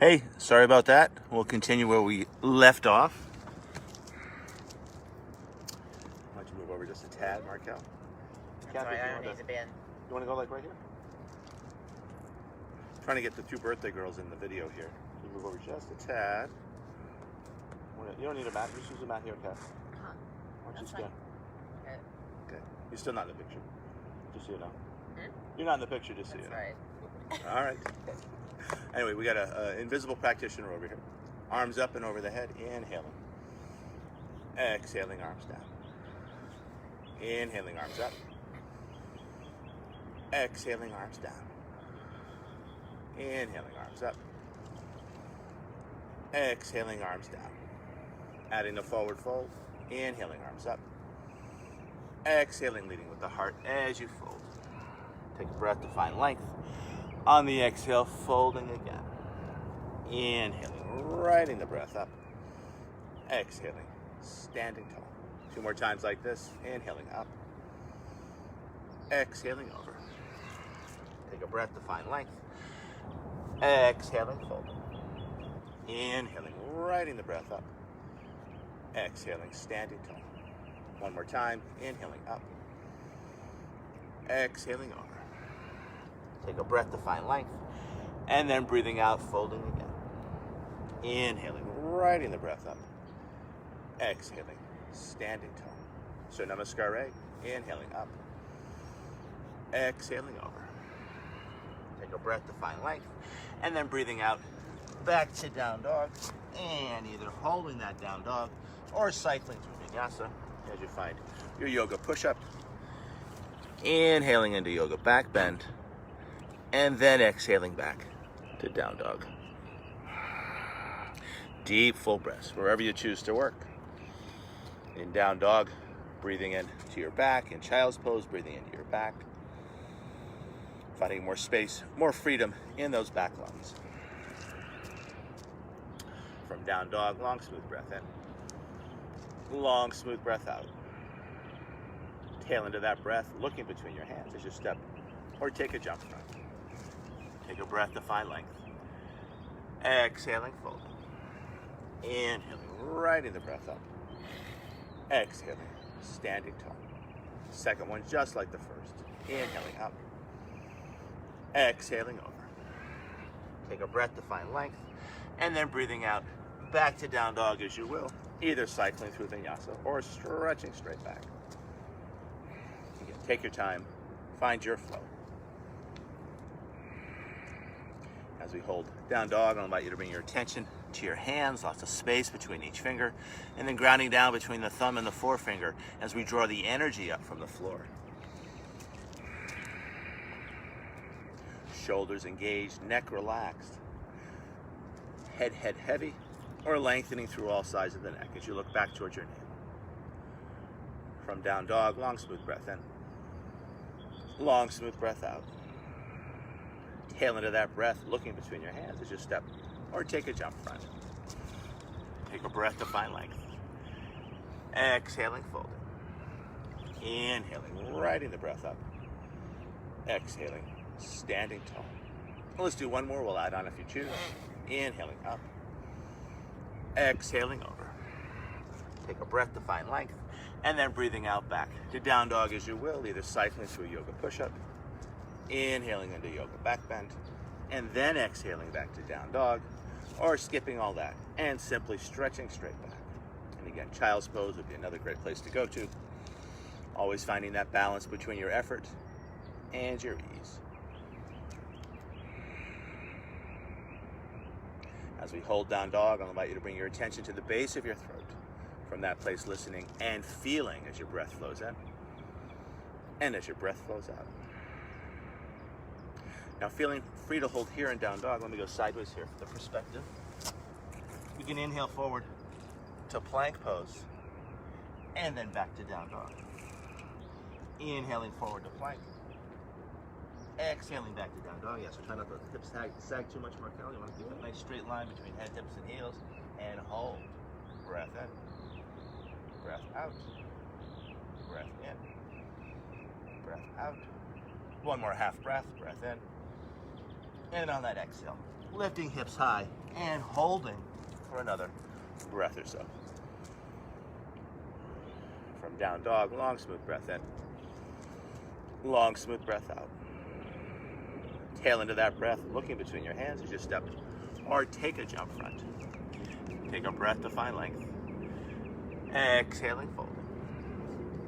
Hey, sorry about that. We'll continue where we left off. Why don't you move over just a tad, Markel? Sorry, I don't need to bend. You want to go like right here? Trying to get the two birthday girls in the video here. You move over just a tad. You don't need a mat. Just use a mat here, okay? Huh. Why don't you That's stand? fine. Okay. You're still not in the picture. Just so you know. Hmm? You're not in the picture, just so you That's know. right. All right. Anyway, we got an invisible practitioner over here. Arms up and over the head. Inhaling. Exhaling, arms down. Inhaling, arms up. Exhaling, arms down. Inhaling, arms up. Exhaling, arms down. Adding the forward fold. Inhaling, arms up. Exhaling, leading with the heart as you fold. Take a breath to find length. On the exhale, folding again. Inhaling, righting the breath up. Exhaling, standing tall. 2 more times like this. Inhaling up. Exhaling over. Take a breath to find length. Exhaling, folding. Inhaling, righting the breath up. Exhaling, standing tall. 1 more time. Inhaling up. Exhaling over. Take a breath to find length. And then breathing out, folding again. Inhaling, righting the breath up. Exhaling, standing tall. So Namaskar. Inhaling up. Exhaling over. Take a breath to find length. And then breathing out, back to down dog. And either holding that down dog or cycling through vinyasa as you find your yoga push-up. Inhaling into yoga back bend. And then exhaling back to down dog. Deep full breaths wherever you choose to work. In down dog, breathing in to your back. In child's pose, breathing into your back. Finding more space, more freedom in those back lungs. From down dog, long smooth breath in. Long smooth breath out. Tail into that breath, looking between your hands as you step or take a jump front. Take a breath to find length. Exhaling, fold. Inhaling, righting the breath up. Exhaling, standing tall. Second one just like the first. Inhaling up. Exhaling over. Take a breath to find length. And then breathing out, back to down dog as you will. Either cycling through vinyasa or stretching straight back. Again, take your time. Find your flow. As we hold down dog, I'll invite you to bring your attention to your hands, lots of space between each finger, and then grounding down between the thumb and the forefinger as we draw the energy up from the floor. Shoulders engaged, neck relaxed. Head heavy, or lengthening through all sides of the neck as you look back towards your navel. From down dog, long smooth breath in. Long smooth breath out. Tail into that breath, looking between your hands as you step or take a jump front. Take a breath to find length. Exhaling, folding. Inhaling, righting the breath up. Exhaling, standing tall. Well, let's do one more. We'll add on if you choose. Inhaling up. Exhaling over. Take a breath to find length. And then breathing out back to down dog as you will, either cycling through a yoga push-up, inhaling into yoga back bend, and then exhaling back to down dog, or skipping all that and simply stretching straight back. And again, child's pose would be another great place to go to. Always finding that balance between your effort and your ease. As we hold down dog, I'll invite you to bring your attention to the base of your throat. From that place, listening and feeling as your breath flows in and as your breath flows out. Now, feeling free to hold here in down dog. Let me go sideways here for the perspective. You can inhale forward to plank pose and then back to down dog. Inhaling forward to plank. Exhaling back to down dog. Yes, so try not to hips sag too much, Markel. You want to keep a nice straight line between head, hips, and heels. And hold. Breath in. Breath out. Breath in. Breath out. One more half breath. Breath in. And on that exhale, lifting hips high and holding for another breath or so. From down dog, long smooth breath in. Long smooth breath out. Tail into that breath, looking between your hands as you step or take a jump front. Take a breath to find length. Exhaling, fold.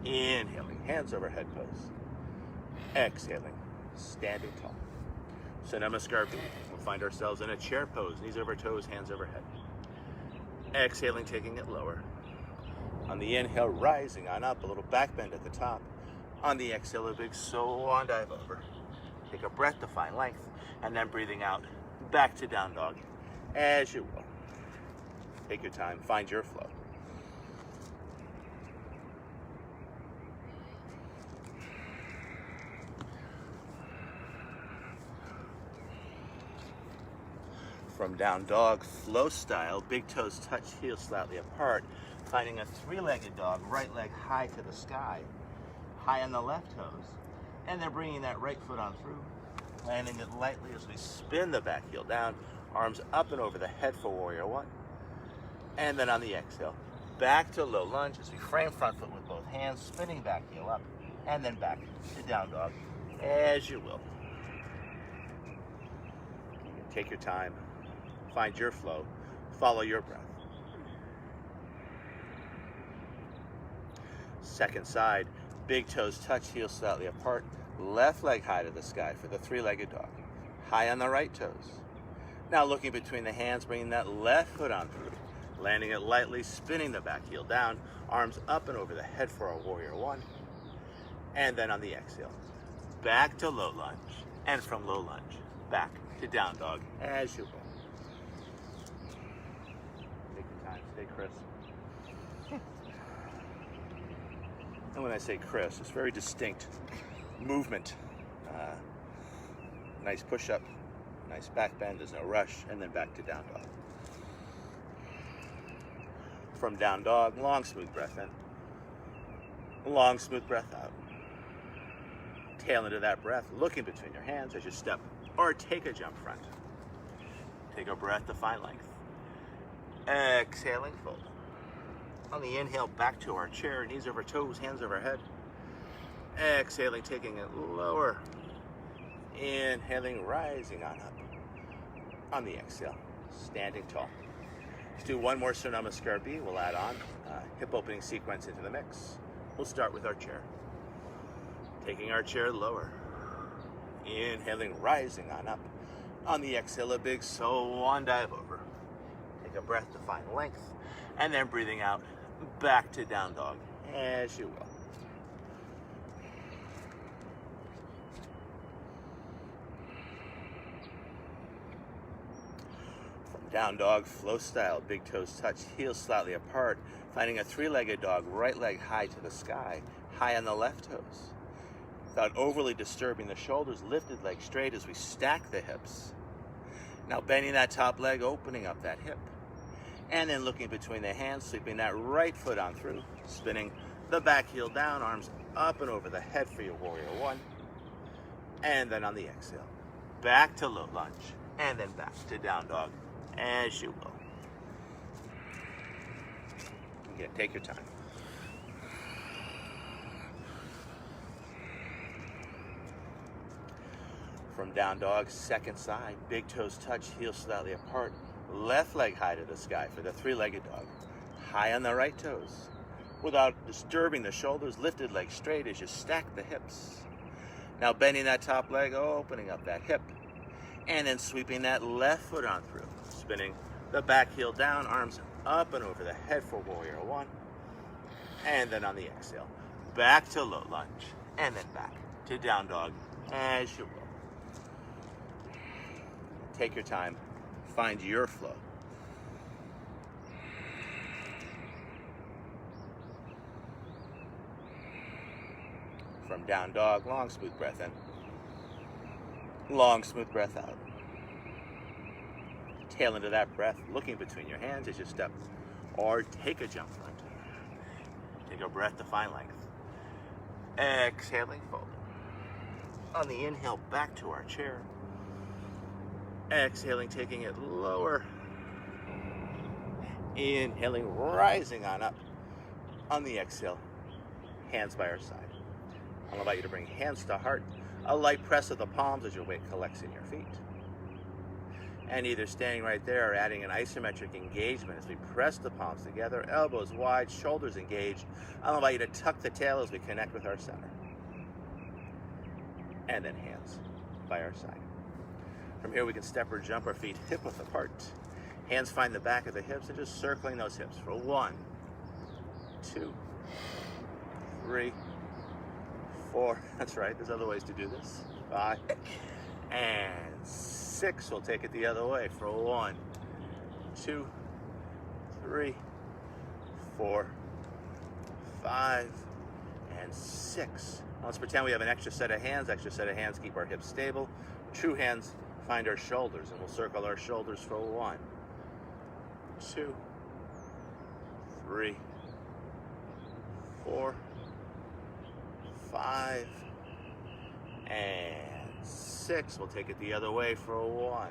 Inhaling, hands over head pose. Exhaling, standing tall. So Namaskar B. We'll find ourselves in a chair pose, knees over toes, hands over head. Exhaling, taking it lower. On the inhale, rising on up, a little back bend at the top. On the exhale, a big swan dive over. Take a breath to find length, and then breathing out, back to down dog, as you will. Take your time, find your flow. From down dog, flow style, big toes touch, heels slightly apart, finding a three-legged dog, right leg high to the sky, high on the left toes, and then bringing that right foot on through, landing it lightly as we spin the back heel down, arms up and over the head for warrior one, and then on the exhale, back to low lunge as we frame front foot with both hands, spinning back heel up, and then back to down dog, as you will. Take your time. Find your flow, follow your breath. Second side, big toes touch, heels slightly apart, left leg high to the sky for the three-legged dog. High on the right toes. Now looking between the hands, bringing that left foot on through, landing it lightly, spinning the back heel down, arms up and over the head for our warrior one. And then on the exhale, back to low lunge, and from low lunge, back to down dog, as you will. Stay crisp. And when I say crisp, it's very distinct movement. Nice push-up, nice back bend, there's no rush, and then back to down dog. From down dog, long smooth breath in. Long smooth breath out. Tail into that breath, looking between your hands as you step or take a jump front. Take a breath to find length. Exhaling, fold. On the inhale, back to our chair, knees over toes, hands over head. Exhaling, taking it lower. Inhaling, rising on up. On the exhale, standing tall. Let's do one more Surya Namaskar B. We'll add on hip opening sequence into the mix. We'll start with our chair. Taking our chair lower. Inhaling, rising on up. On the exhale, a big swan dive over. Take a breath to find length, and then breathing out, back to down dog, as you will. From down dog, flow style, big toes touch, heels slightly apart, finding a three-legged dog, right leg high to the sky, high on the left toes. Without overly disturbing the shoulders, lifted leg straight as we stack the hips. Now bending that top leg, opening up that hip. And then looking between the hands, sweeping that right foot on through, spinning the back heel down, arms up and over the head for your warrior one. And then on the exhale, back to low lunge, and then back to down dog, as you will. Again, take your time. From down dog, second side, big toes touch, heels slightly apart, left leg high to the sky for the three-legged dog, high on the right toes. Without disturbing the shoulders, lifted leg straight as you stack the hips. Now bending that top leg, opening up that hip, and then sweeping that left foot on through, spinning the back heel down, arms up and over the head for warrior one. And then on the exhale, back to low lunge, and then back to down dog, as you will. Take your time, find your flow. From down dog, long smooth breath in. Long smooth breath out. Tail into that breath, looking between your hands as you step or take a jump front. Take a breath to find length. Exhaling, fold. On the inhale, back to our chair. Exhaling, taking it lower. Inhaling, rising on up. On the exhale, hands by our side. I'll invite you to bring hands to heart. A light press of the palms as your weight collects in your feet. And either standing right there or adding an isometric engagement as we press the palms together, elbows wide, shoulders engaged. I'll invite you to tuck the tail as we connect with our center. And then hands by our side. From here we can step or jump our feet hip width apart. Hands find the back of the hips and just circling those hips for 1, 2, 3, 4. That's right, there's other ways to do this. 5 and 6. We'll take it the other way for 1, 2, 3, 4, 5, and 6. Now let's pretend we have an extra set of hands. Keep our hips stable. True hands find our shoulders, and we'll circle our shoulders for 1, 2, 3, 4, 5, and 6. We'll take it the other way for 1,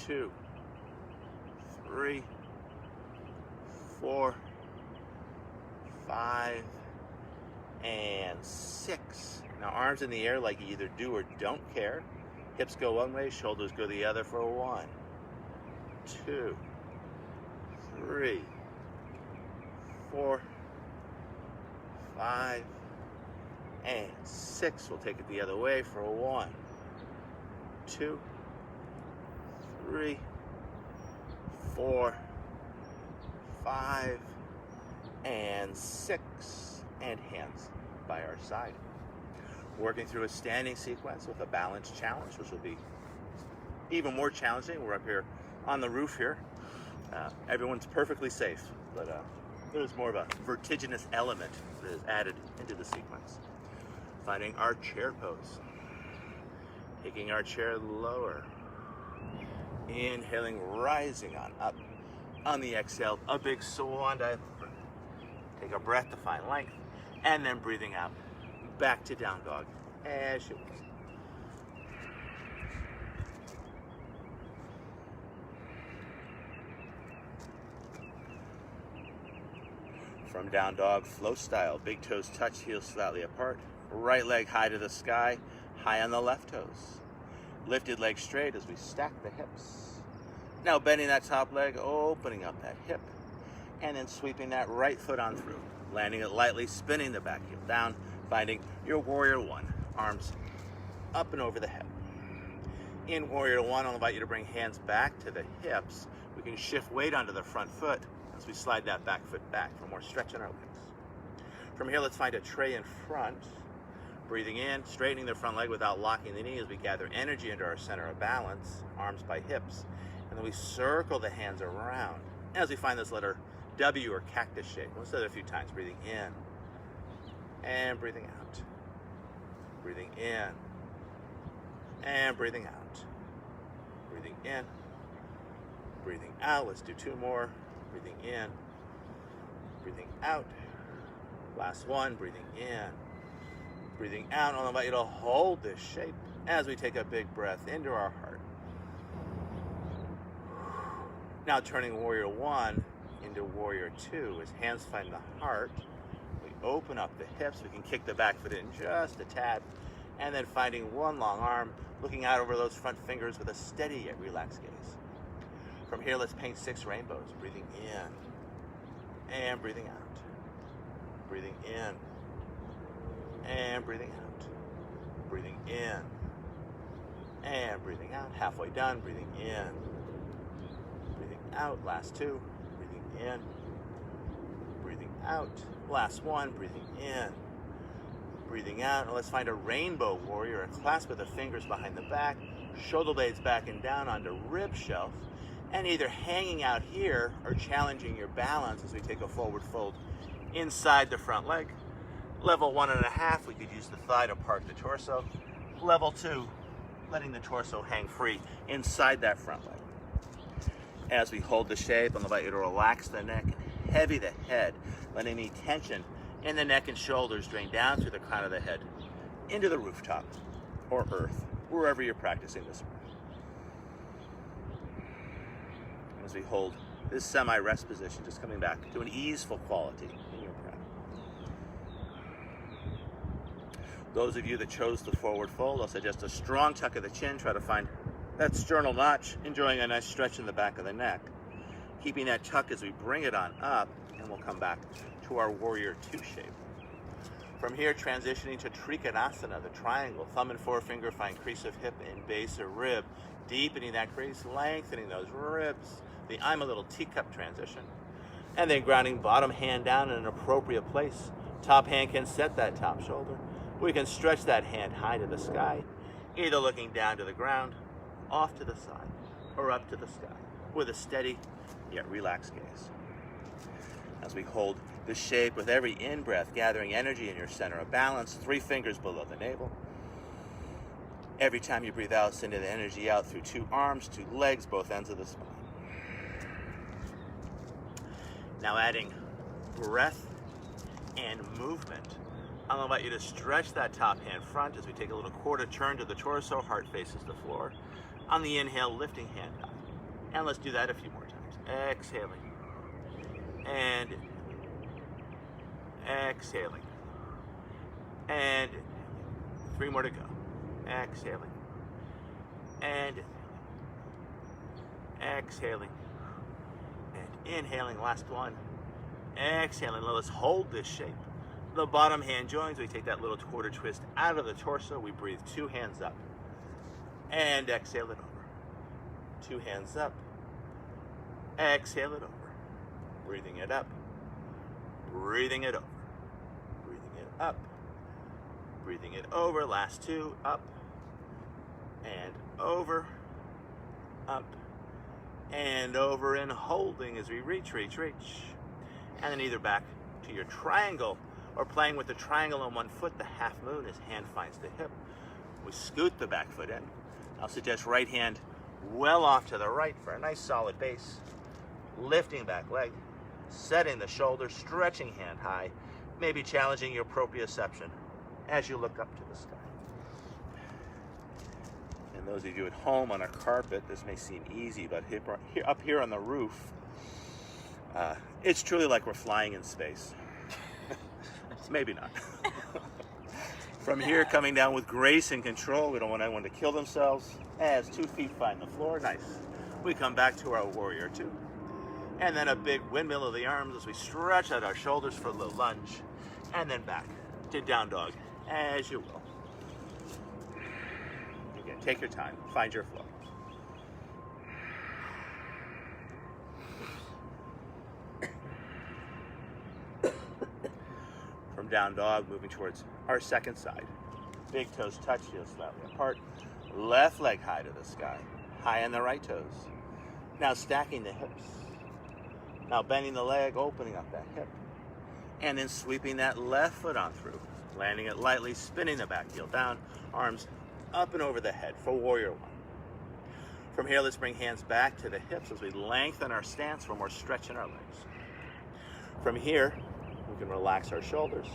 2, 3, 4, 5, and 6. Now arms in the air like you either do or don't care. Hips go one way, shoulders go the other for 1, 2, 3, 4, 5, and 6. We'll take it the other way for 1, 2, 3, 4, 5, and 6. And hands by our side. Working through a standing sequence with a balance challenge, which will be even more challenging. We're up here on the roof here. Everyone's perfectly safe, but there's more of a vertiginous element that is added into the sequence. Finding our chair pose. Taking our chair lower. Inhaling, rising on up. On the exhale, a big swan dive. Take a breath to find length. And then breathing out, back to down dog, as you will. From down dog, flow style, big toes touch, heels slightly apart, right leg high to the sky, high on the left toes. Lifted leg straight as we stack the hips. Now bending that top leg, opening up that hip, and then sweeping that right foot on through. Landing it lightly, spinning the back heel down, finding your warrior 1. Arms up and over the head. In warrior 1, I'll invite you to bring hands back to the hips. We can shift weight onto the front foot as we slide that back foot back for more stretch in our legs. From here, let's find a tray in front. Breathing in, straightening the front leg without locking the knee as we gather energy into our center of balance, arms by hips. And then we circle the hands around as we find this letter W or cactus shape. Let's do that a few times. Breathing in and breathing out. Breathing in and breathing out. Breathing in, breathing out. Let's do 2 more. Breathing in, breathing out. Last one. Breathing in, breathing out. I'll invite you to hold this shape as we take a big breath into our heart. Now turning warrior 1 into warrior 2 as hands find the heart. We open up the hips. We can kick the back foot in just a tad, and then finding one long arm, looking out over those front fingers with a steady yet relaxed gaze. From here, let's paint 6 rainbows. Breathing in and breathing out. Breathing in and breathing out. Breathing in and breathing out. Halfway done. Breathing in, breathing out. Last 2. In, breathing out. Last one, breathing in, breathing out. Now let's find a rainbow warrior, a clasp with the fingers behind the back, shoulder blades back and down onto rib shelf, and either hanging out here or challenging your balance as we take a forward fold inside the front leg. Level 1.5, we could use the thigh to park the torso. Level 2, letting the torso hang free inside that front leg. As we hold the shape, I'll invite you to relax the neck and heavy the head, letting any tension in the neck and shoulders drain down through the crown of the head into the rooftop or earth, wherever you're practicing this. As we hold this semi-rest position, just coming back to an easeful quality in your breath. Those of you that chose the forward fold, I'll suggest a strong tuck of the chin. Try to find that sternal notch, enjoying a nice stretch in the back of the neck. Keeping that tuck as we bring it on up, and we'll come back to our warrior two shape. From here, transitioning to Trikonasana, the triangle. Thumb and forefinger find crease of hip and base of rib. Deepening that crease, lengthening those ribs. The I'm a little teacup transition. And then grounding bottom hand down in an appropriate place. Top hand can set that top shoulder. We can stretch that hand high to the sky, either looking down to the ground, off to the side, or up to the sky, with a steady yet relaxed gaze. As we hold the shape with every in-breath, gathering energy in your center of balance, 3 fingers below the navel. Every time you breathe out, send the energy out through 2 arms, 2 legs, both ends of the spine. Now adding breath and movement. I'll invite you to stretch that top hand front as we take a little quarter turn to the torso, heart faces the floor. On the inhale, lifting hand up. And let's do that a few more times. Exhaling. And exhaling. And 3 more to go. Exhaling. And exhaling. And inhaling, last one. Exhaling. Let's hold this shape. The bottom hand joins. We take that little quarter twist out of the torso. We breathe 2 hands up. And exhale it over. 2 hands up. Exhale it over. Breathing it up. Breathing it over. Breathing it up. Breathing it over. Last 2. Up. And over. Up. And over. And holding as we reach, reach, reach. And then either back to your triangle, or playing with the triangle on one foot, the half moon as hand finds the hip. We scoot the back foot in. I'll suggest right hand well off to the right for a nice solid base. Lifting back leg, setting the shoulder, stretching hand high, maybe challenging your proprioception as you look up to the sky. And those of you at home on a carpet, this may seem easy, but up here on the roof, it's truly like we're flying in space. Maybe not. From here, coming down with grace and control. We don't want anyone to kill themselves. As 2 feet find the floor, nice. We come back to our warrior two. And then a big windmill of the arms as we stretch out our shoulders for a little lunge. And then back to down dog, as you will. Again, take your time, find your flow. From down dog, moving towards our second side. Big toes touch, heels slightly apart. Left leg high to the sky. High on the right toes. Now stacking the hips. Now bending the leg, opening up that hip. And then sweeping that left foot on through. Landing it lightly, spinning the back heel down. Arms up and over the head for warrior one. From here, let's bring hands back to the hips as we lengthen our stance for more stretch in our legs. From here, we can relax our shoulders.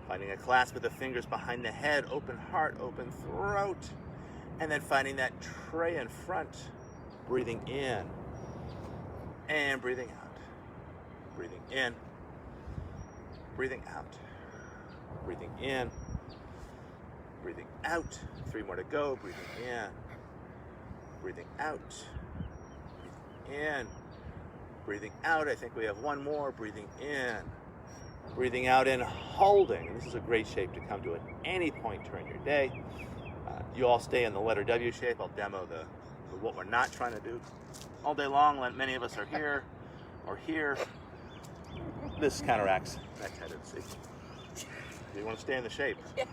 Finding a clasp with the fingers behind the head, open heart, open throat. And then finding that tray in front. Breathing in and breathing out. Breathing in, breathing out. Breathing in, breathing out. 3 more to go. Breathing in, breathing out. Breathing in, breathing out. I think we have 1 more. Breathing in, breathing out, and holding. This is a great shape to come to at any point during your day. You all stay in the letter W shape. I'll demo the what we're not trying to do all day long. Many of us are here or here. This counteracts that tendency. You want to stay in the shape. Yes.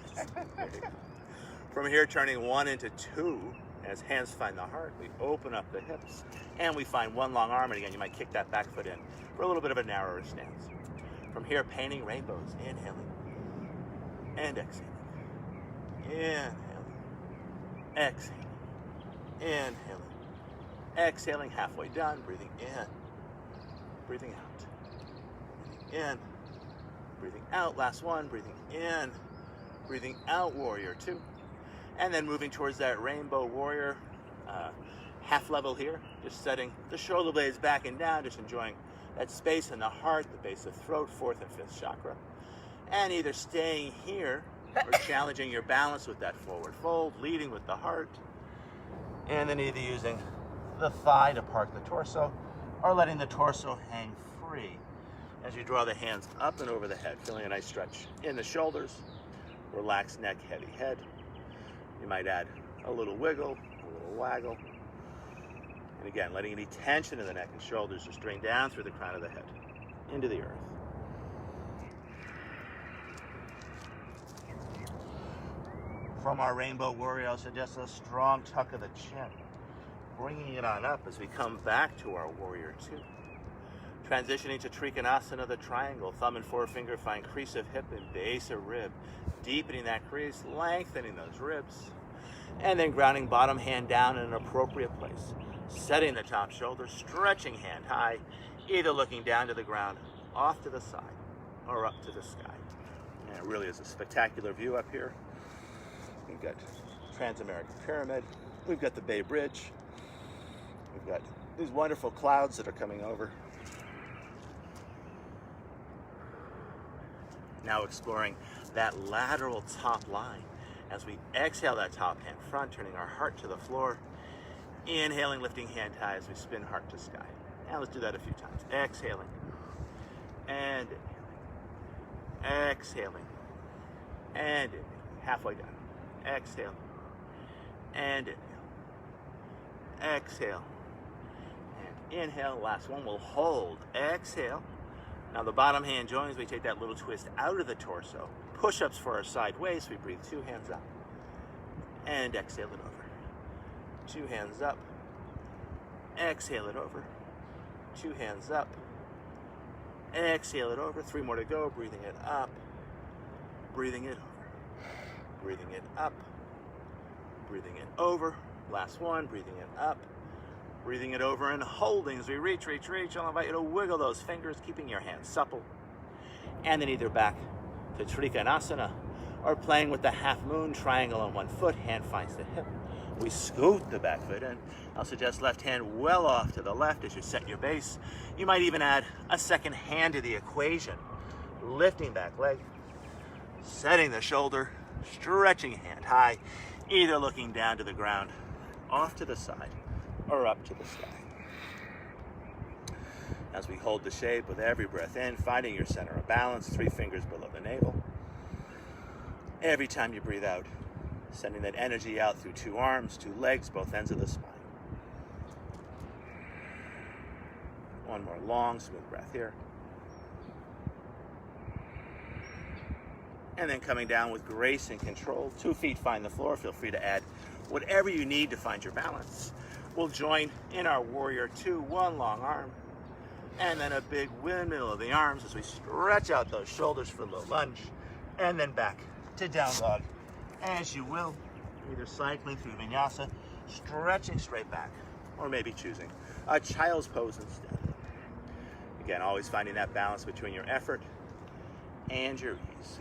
From here, turning 1 into 2 as hands find the heart. We open up the hips and we find 1 long arm. And again, you might kick that back foot in for a little bit of a narrower stance. From here, painting rainbows. Inhaling and exhaling. Inhaling. Exhaling. Inhaling. Exhaling, halfway done. Breathing in. Breathing out. Breathing in. Breathing out. Last one. Breathing in. Breathing out. Warrior two. And then moving towards that rainbow warrior. half level here, just setting the shoulder blades back and down, just enjoying that space in the heart, the base of throat, fourth and fifth chakra. And either staying here or challenging your balance with that forward fold, leading with the heart, and then either using the thigh to park the torso or letting the torso hang free as you draw the hands up and over the head, feeling a nice stretch in the shoulders, relaxed neck, heavy head. You might add a little wiggle, a little waggle. And again, letting any tension in the neck and shoulders just drain down through the crown of the head into the earth. From our Rainbow Warrior, I'll suggest a strong tuck of the chin, bringing it on up as we come back to our Warrior Two. Transitioning to Trikonasana, the triangle, thumb and forefinger find crease of hip and base of rib, deepening that crease, lengthening those ribs, and then grounding bottom hand down in an appropriate place, setting the top shoulder, stretching hand high, either looking down to the ground, off to the side, or up to the sky. And it really is a spectacular view up here. We've got Transamerican Pyramid, we've got the Bay Bridge, we've got these wonderful clouds that are coming over. Now exploring that lateral top line as we exhale that top hand front, turning our heart to the floor, inhaling, lifting hand high as we spin heart to sky. Now let's do that a few times. Exhaling and inhaling. Exhaling and inhaling. Halfway done. Exhale and inhale. Exhale and inhale. Last one, we'll hold. Exhale. Now the bottom hand joins. We take that little twist out of the torso. Push-ups for our side waist. We breathe 2 hands up and exhale it over. 2 hands up. Exhale it over. 2 hands up. Exhale it over. 3 more to go. Breathing it up. Breathing it over. Breathing it up, breathing it over. Last one, breathing it up, breathing it over and holding as we reach. I'll invite you to wiggle those fingers, keeping your hands supple. And then either back to Trikonasana or playing with the half moon triangle on one foot, hand finds the hip. We scoot the back foot in. I'll suggest left hand well off to the left as you set your base. You might even add a second hand to the equation, lifting back leg, setting the shoulder, stretching hand high, either looking down to the ground, off to the side, or up to the sky. As we hold the shape with every breath in, finding your center of balance, 3 fingers below the navel. Every time you breathe out, sending that energy out through 2 arms, 2 legs, both ends of the spine. One more long, smooth breath here. And then coming down with grace and control. 2 feet find the floor. Feel free to add whatever you need to find your balance. We'll join in our Warrior Two, 1 long arm, and then a big windmill of the arms as we stretch out those shoulders for a little lunge, and then back to down dog as you will, either cycling through vinyasa, stretching straight back, or maybe choosing a child's pose instead. Again, always finding that balance between your effort and your ease.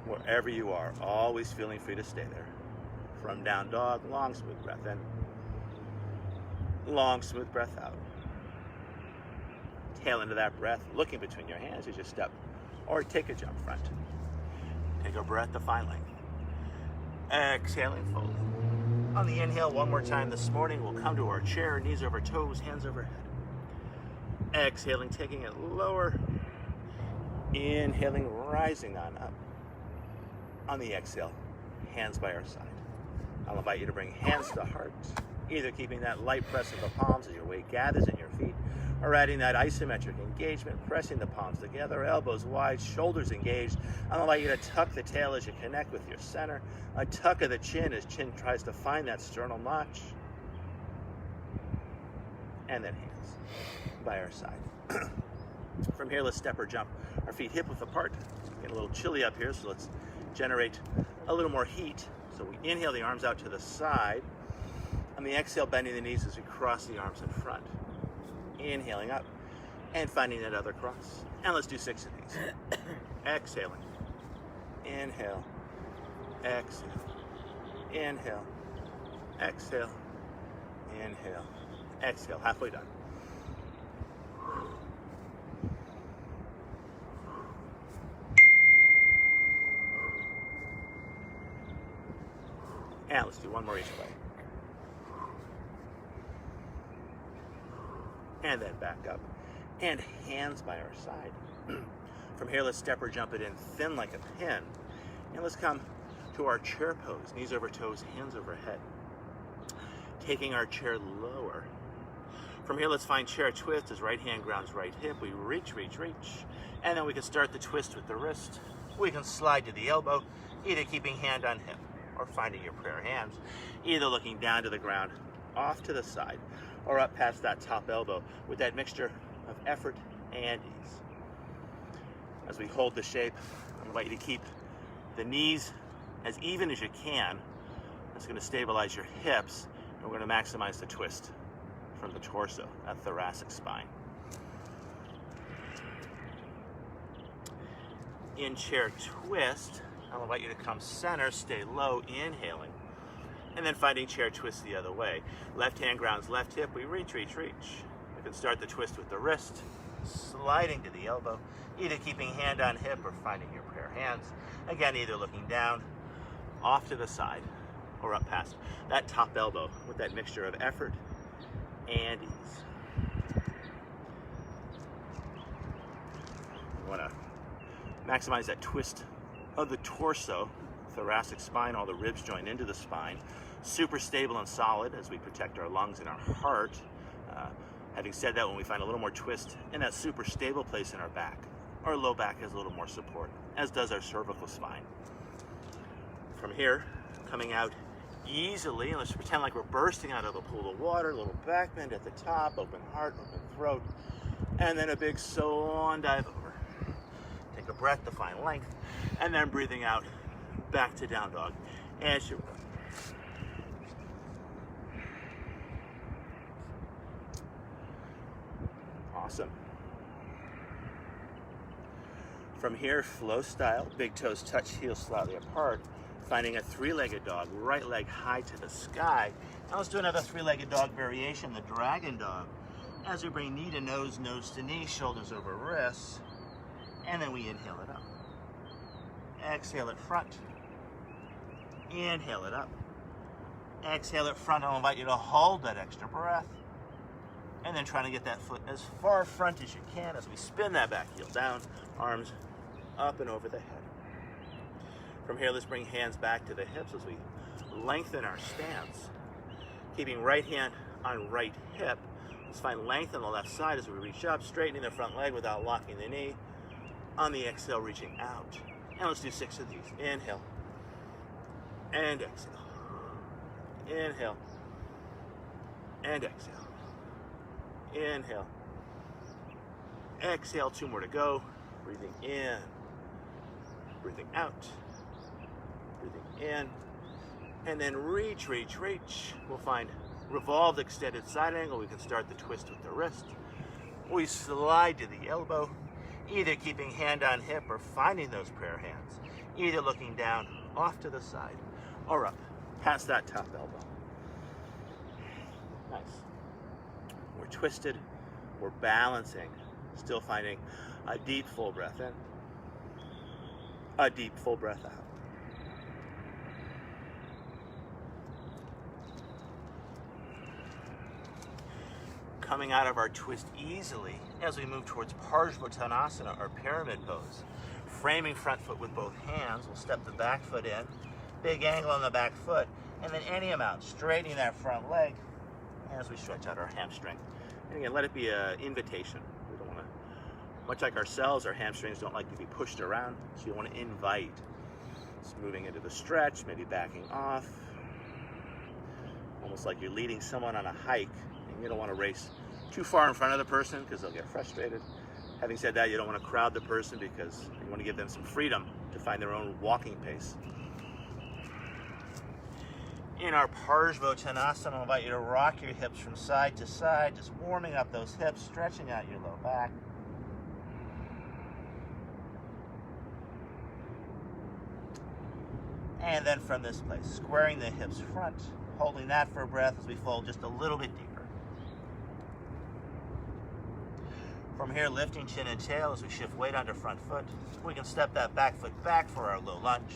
Wherever you are, always feeling free to stay there. From down dog, long smooth breath in, long smooth breath out. Tail into that breath, looking between your hands as you step or take a jump front. Take a breath to find length. Exhaling, folding. On the inhale, 1 more time this morning, we'll come to our chair, knees over toes, hands overhead. Exhaling, taking it lower. Inhaling, rising on up. On the exhale, hands by our side. I'll invite you to bring hands to heart, either keeping that light press of the palms as your weight gathers in your feet, or adding that isometric engagement, pressing the palms together, elbows wide, shoulders engaged. I'll invite you to tuck the tail as you connect with your center, a tuck of the chin as chin tries to find that sternal notch, and then hands by our side. From here, let's step or jump our feet hip width apart. Get a little chilly up here, so let's generate a little more heat. So we inhale the arms out to the side. On the exhale, bending the knees as we cross the arms in front. Inhaling up and finding that other cross. And let's do 6 of these. Exhaling. Inhale. Exhale. Inhale. Exhale. Inhale. Exhale. Halfway done. And let's do one more each way. And then back up. And hands by our side. From here, let's step or jump it in thin like a pin. And let's come to our chair pose. Knees over toes, hands over head. Taking our chair lower. From here, let's find chair twist as right hand grounds right hip. We reach, reach, reach. And then we can start the twist with the wrist. We can slide to the elbow, either keeping hand on hip or finding your prayer hands, either looking down to the ground, off to the side, or up past that top elbow with that mixture of effort and ease. As we hold the shape, I invite you to keep the knees as even as you can. That's going to stabilize your hips, and we're going to maximize the twist from the torso, that thoracic spine. In chair twist, I'll invite you to come center, stay low, inhaling, and then finding chair twist the other way. Left hand grounds left hip, we reach, reach, reach. We can start the twist with the wrist, sliding to the elbow, either keeping hand on hip or finding your prayer hands. Again, either looking down, off to the side, or up past that top elbow with that mixture of effort and ease. We want to maximize that twist of the torso, thoracic spine, all the ribs join into the spine. Super stable and solid as we protect our lungs and our heart. Having said that, when we find a little more twist in that super stable place in our back, our low back has a little more support, as does our cervical spine. From here, coming out easily, and let's pretend like we're bursting out of a pool of water, a little back bend at the top, open heart, open throat, and then a big swan dive over. Take a breath to find length, and then breathing out back to down dog as you will. Awesome. From here, flow style, big toes touch, heels slightly apart, finding a three-legged dog, right leg high to the sky. Now let's do another three-legged dog variation, the dragon dog. As we bring knee to nose, nose to knee, shoulders over wrists, and then we inhale it up. Exhale it front. Inhale it up. Exhale it front. I'll invite you to hold that extra breath. And then trying to get that foot as far front as you can as we spin that back heel down, arms up and over the head. From here, let's bring hands back to the hips as we lengthen our stance. Keeping right hand on right hip. Let's find length on the left side as we reach up, straightening the front leg without locking the knee. On the exhale, reaching out. And let's do 6 of these. Inhale. And exhale. Inhale. And exhale. Inhale. Exhale, 2 more to go. Breathing in. Breathing out. Breathing in. And then reach, reach, reach. We'll find revolved extended side angle. We can start the twist with the wrist. We slide to the elbow, either keeping hand on hip or finding those prayer hands. Either looking down, off to the side, or up, past that top elbow. Nice. We're twisted, we're balancing, still finding a deep full breath in, a deep full breath out. Coming out of our twist easily as we move towards Parsvottanasana, or pyramid pose. Framing front foot with both hands, we'll step the back foot in, big angle on the back foot, and then any amount, straightening that front leg as we stretch out our hamstring. And again, let it be an invitation. We don't want to, much like ourselves, our hamstrings don't like to be pushed around, so you want to invite. Just moving into the stretch, maybe backing off, almost like you're leading someone on a hike, and you don't want to race too far in front of the person because they'll get frustrated. Having said that, you don't want to crowd the person because you want to give them some freedom to find their own walking pace. In our Parsvottanasana, I'll invite you to rock your hips from side to side, just warming up those hips, stretching out your low back. And then from this place, squaring the hips front, holding that for a breath as we fold just a little bit deeper. From here, lifting chin and tail as we shift weight onto front foot. We can step that back foot back for our low lunge.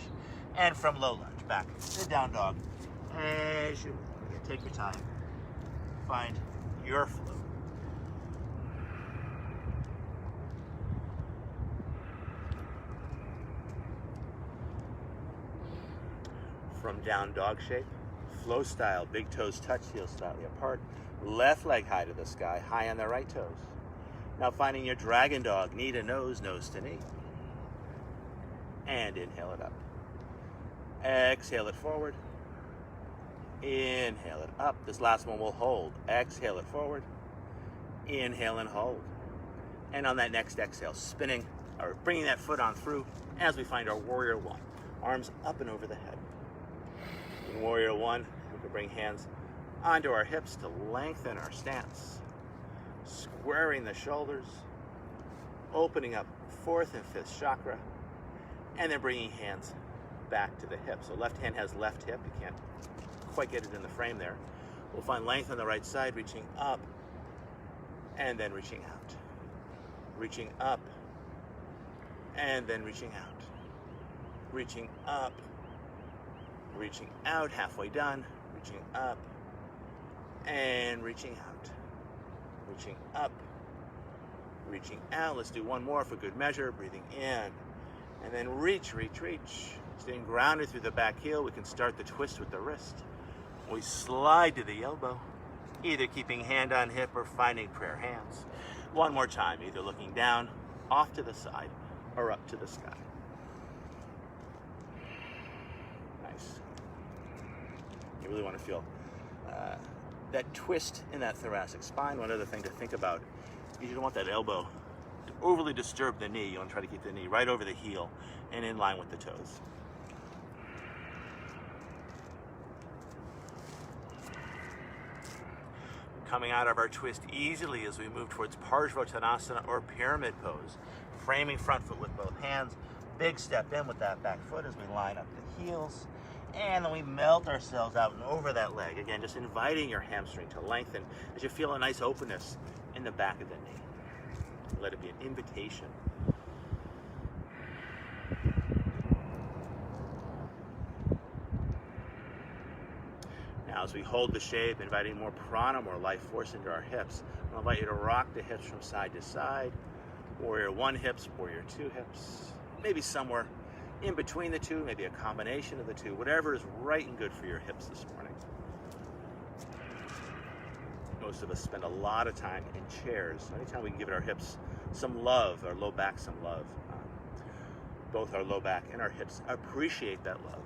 And from low lunge, back to down dog. As you take your time, find your flow. From down dog shape, flow style, big toes touch, heels slightly apart, left leg high to the sky, high on the right toes. Now finding your dragon dog, knee to nose, nose to knee. And inhale it up. Exhale it forward. Inhale it up. This last one will hold. Exhale it forward. Inhale and hold. And on that next exhale, spinning or bringing that foot on through as we find our warrior one. Arms up and over the head. In warrior one, we can bring hands onto our hips to lengthen our stance. Squaring the shoulders, opening up fourth and fifth chakra, and then bringing hands back to the hips. So left hand has left hip. You can't quite get it in the frame there. We'll find length on the right side, reaching up, and then reaching out. Reaching up, and then reaching out. Reaching up, reaching out, halfway done, reaching up, and reaching out. Reaching up, reaching out. Let's do one more for good measure. Breathing in, and then reach, reach, reach. Staying grounded through the back heel, we can start the twist with the wrist. We slide to the elbow, either keeping hand on hip or finding prayer hands. One more time, either looking down, off to the side, or up to the sky. Nice. You really want to feel that twist in that thoracic spine. One other thing to think about is you don't want that elbow to overly disturb the knee. You want to try to keep the knee right over the heel and in line with the toes. Coming out of our twist easily as we move towards Parsvottanasana or pyramid pose. Framing front foot with both hands. Big step in with that back foot as we line up the heels. And then we melt ourselves out and over that leg. Again, just inviting your hamstring to lengthen as you feel a nice openness in the back of the knee. Let it be an invitation. Now as we hold the shape, inviting more prana, more life force into our hips, I'll invite you to rock the hips from side to side. Warrior one hips, warrior two hips. Maybe somewhere in between the two, maybe a combination of the two, whatever is right and good for your hips this morning. Most of us spend a lot of time in chairs. So anytime we can give our hips some love, our low back some love, both our low back and our hips appreciate that love.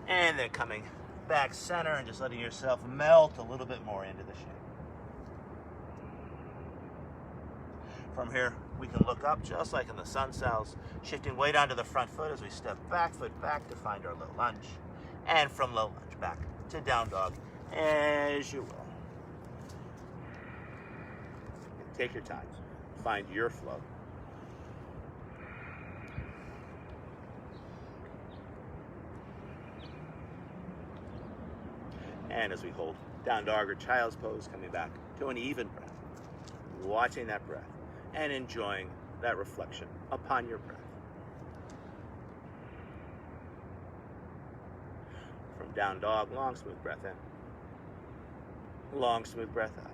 And then coming back center and just letting yourself melt a little bit more into the shape. From here, we can look up just like in the sun cells, shifting weight onto the front foot as we step back foot back to find our low lunge. And from low lunge back to down dog as you will. Take your time. Find your flow. And as we hold down dog or child's pose, coming back to an even breath. Watching that breath and enjoying that reflection upon your breath. From down dog, long smooth breath in. Long smooth breath out.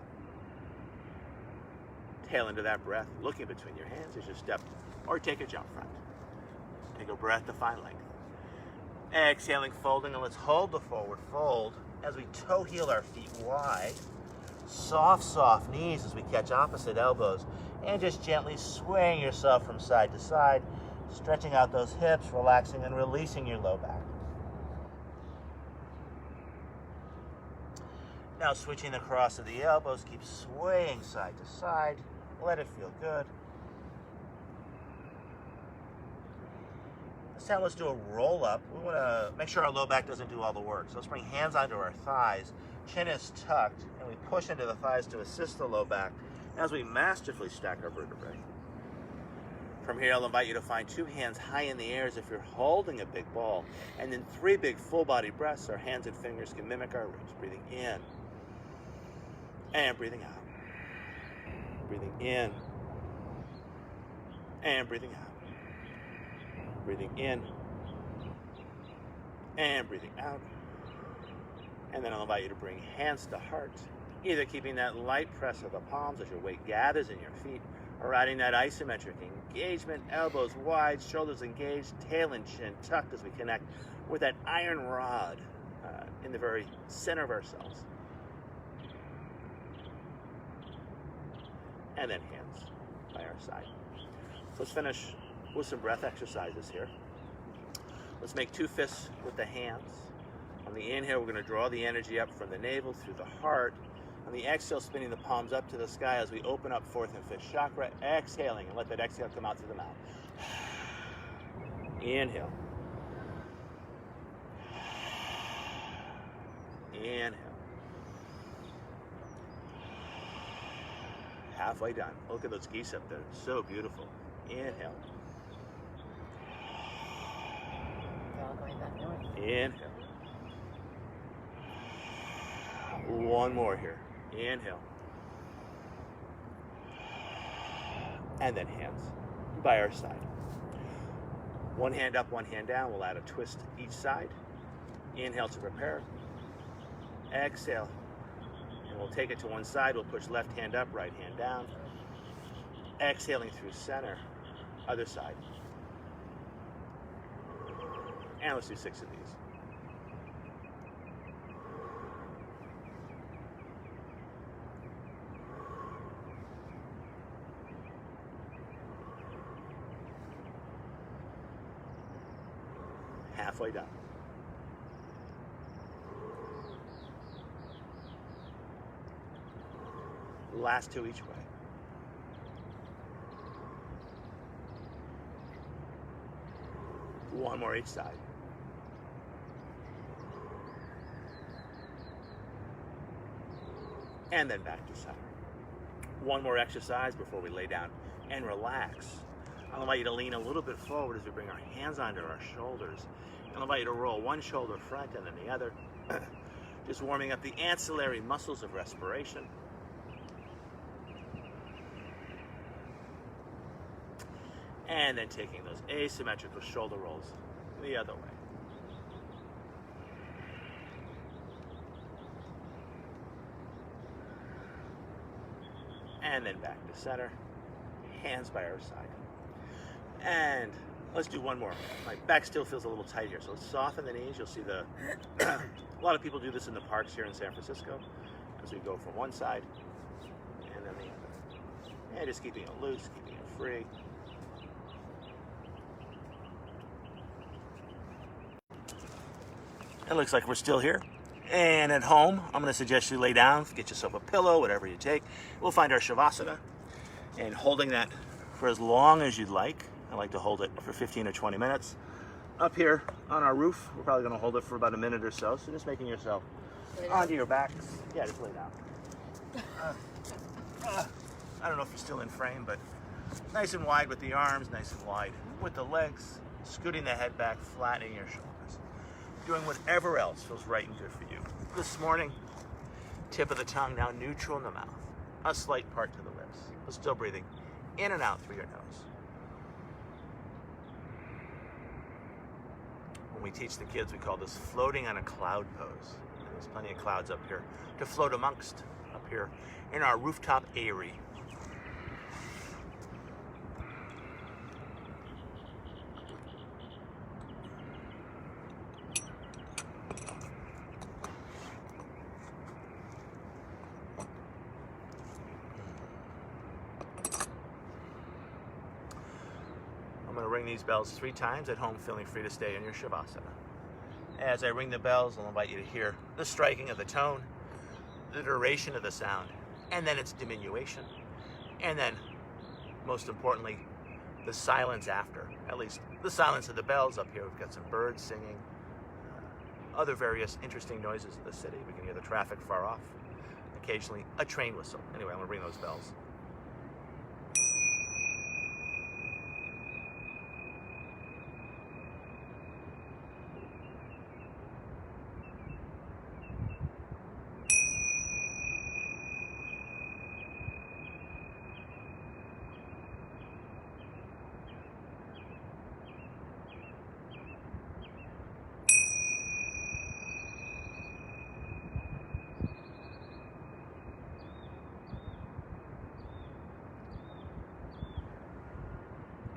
Tail into that breath, looking between your hands as you step or take a jump front. Take a breath to find length. Exhaling, folding, and let's hold the forward fold as we toe heel our feet wide. Soft, soft knees as we catch opposite elbows. And just gently swaying yourself from side to side, stretching out those hips, relaxing and releasing your low back. Now switching the cross of the elbows, keep swaying side to side. Let it feel good. This time let's do a roll up. We want to make sure our low back doesn't do all the work. So let's bring hands onto our thighs. Chin is tucked, and we push into the thighs to assist the low back as we masterfully stack our vertebrae. From here, I'll invite you to find 2 hands high in the air as if you're holding a big ball. And then 3 big full-body breaths. Our hands and fingers can mimic our ribs. Breathing in and breathing out. Breathing in and breathing out. Breathing in and breathing out. And then I'll invite you to bring hands to heart, either keeping that light press of the palms as your weight gathers in your feet, or adding that isometric engagement, elbows wide, shoulders engaged, tail and chin tucked as we connect with that iron rod in the very center of ourselves. And then hands by our side. So let's finish with some breath exercises here. Let's make 2 fists with the hands. On the inhale, we're going to draw the energy up from the navel through the heart. On the exhale, spinning the palms up to the sky as we open up 4th and 5th chakra. Exhaling, and let that exhale come out through the mouth. Inhale. Inhale. Halfway done. Look at those geese up there. So beautiful. Inhale. They're all going back north. Inhale. One more here. Inhale. And then hands by our side. One hand up, one hand down. We'll add a twist each side. Inhale to prepare. Exhale. And we'll take it to one side. We'll push left hand up, right hand down. Exhaling through center. Other side. And let's do 6 of these. Halfway done. Last 2 each way. One more each side. And then back to center. One more exercise before we lay down and relax. I'll invite you to lean a little bit forward as we bring our hands onto our shoulders. I'll invite you to roll one shoulder front and then the other. Just warming up the ancillary muscles of respiration. And then taking those asymmetrical shoulder rolls the other way. And then back to center, hands by our side. And let's do one more. My back still feels a little tight here, so let's soften the knees. You'll see a lot of people do this in the parks here in San Francisco as we go from one side and then the other. And just keeping it loose, keeping it free. It looks like we're still here. And at home, I'm going to suggest you lay down, get yourself a pillow, whatever you take. We'll find our Shavasana. And holding that for as long as you'd like. I like to hold it for 15 or 20 minutes. Up here on our roof, we're probably going to hold it for about a minute or so. So just making yourself onto your backs. Yeah, just lay down. I don't know if you're still in frame, but nice and wide with the arms, nice and wide with the legs. Scooting the head back, flattening your shoulders. Doing whatever else feels right and good for you. This morning, tip of the tongue now neutral in the mouth. A slight part to the lips, but still breathing in and out through your nose. When we teach the kids, we call this floating on a cloud pose. And there's plenty of clouds up here to float amongst up here in our rooftop eyrie. I'm going to ring these bells 3 times at home, feeling free to stay in your Shavasana. As I ring the bells, I'll invite you to hear the striking of the tone, the duration of the sound, and then its diminution. And then, most importantly, the silence after. At least the silence of the bells up here. We've got some birds singing, other various interesting noises of the city. We can hear the traffic far off, occasionally a train whistle. Anyway, I'm going to ring those bells.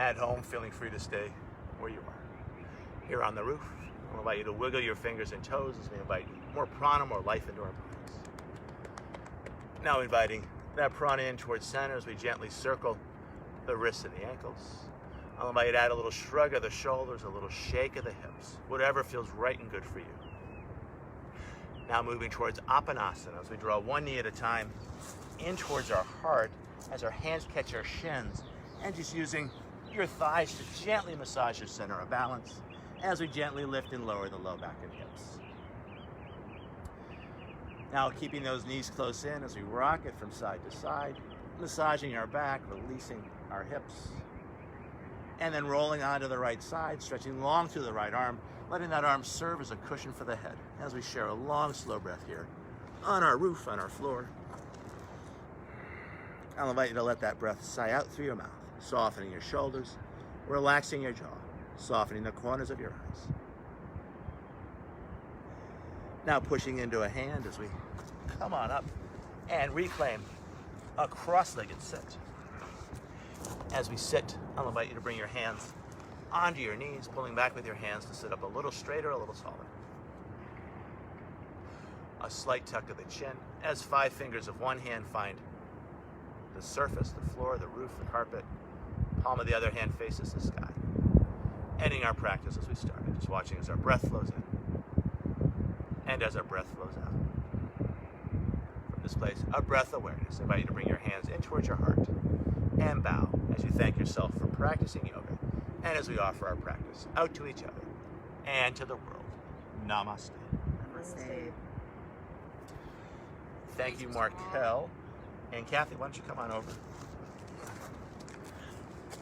at home, feeling free to stay where you are. Here on the roof, I'll invite you to wiggle your fingers and toes as we invite more prana, more life into our bodies. Now inviting that prana in towards center as we gently circle the wrists and the ankles. I'll invite you to add a little shrug of the shoulders, a little shake of the hips, whatever feels right and good for you. Now moving towards Apanasana as we draw one knee at a time in towards our heart as our hands catch our shins, and just using your thighs to gently massage your center of balance as we gently lift and lower the low back and hips. Now keeping those knees close in as we rock it from side to side, massaging our back, releasing our hips, and then rolling onto the right side, stretching long through the right arm, letting that arm serve as a cushion for the head as we share a long, slow breath here on our roof, on our floor. I'll invite you to let that breath sigh out through your mouth, softening your shoulders, relaxing your jaw, softening the corners of your eyes. Now pushing into a hand as we come on up and reclaim a cross-legged sit. As we sit, I'll invite you to bring your hands onto your knees, pulling back with your hands to sit up a little straighter, a little taller. A slight tuck of the chin as 5 fingers of one hand find the surface, the floor, the roof, the carpet. Palm of the other hand faces the sky. Ending our practice as we started, just watching as our breath flows in and as our breath flows out. From this place of breath awareness, I invite you to bring your hands in towards your heart and bow as you thank yourself for practicing yoga and as we offer our practice out to each other and to the world. Namaste. Namaste. Thank you, Markel. And Kathy, why don't you come on over?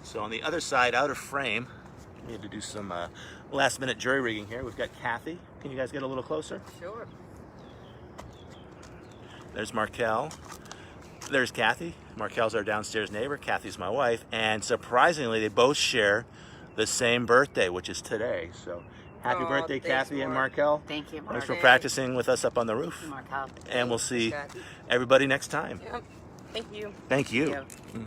So on the other side, out of frame, we had to do some last minute jury rigging here. We've got Kathy. Can you guys get a little closer? Sure. There's Markel. There's Kathy. Markel's our downstairs neighbor. Kathy's my wife. And surprisingly, they both share the same birthday, which is today. So happy birthday, thanks, Kathy and Mark. Markel. Thank you, Mark. Thanks for practicing with us up on the roof. Mark, how- And we'll see Kathy. everybody next time. Yep. Thank you. Thank you. Yeah.